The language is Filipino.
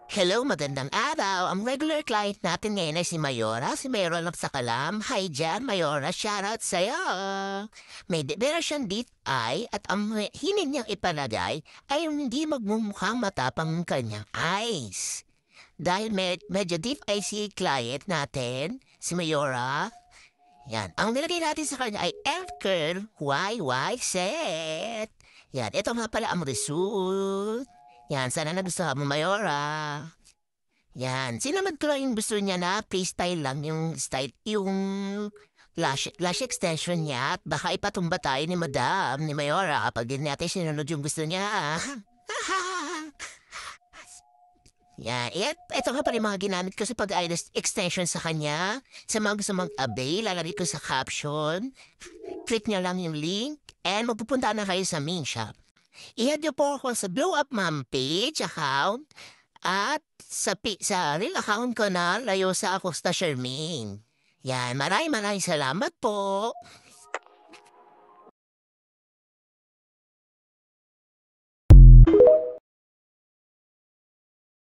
Hello, magandang araw. Ang regular client natin ngayon ay si Mayora. Si Mayora lang sa kalam. Hi dyan, Mayora. Shoutout sa'yo. May meron siyang deep eye at ang hinin niyang ipalagay ay yung hindi magmumukhang matapang ang kanyang eyes. Dahil medyo deep eye si client natin, si Mayora. Yan. Ang nilagay natin sa kanya ay F-curl YY set. Yan. Ito nga pala ang result. Yan. Sana nagustuhan mo, Mayora. Yan. Sinamad ko lang yung gusto niya na freestyle lang yung style, yung lash extension niya at baka ipatumba tayo ni Madam, ni Mayora kapag din natin sinunod yung gusto niya. Yan. Ito nga pala yung mga ginamit ko sa pag-iris extension sa kanya. Sa mga gusto mag-avail, lalagay ko sa caption. Click niyo lang yung link and magpupunta na kayo sa main shop. I-add niyo po ako sa Blow Up Mom page account at sa real account ko na Layosa Acosta Shermaine. Yan, maraming salamat po.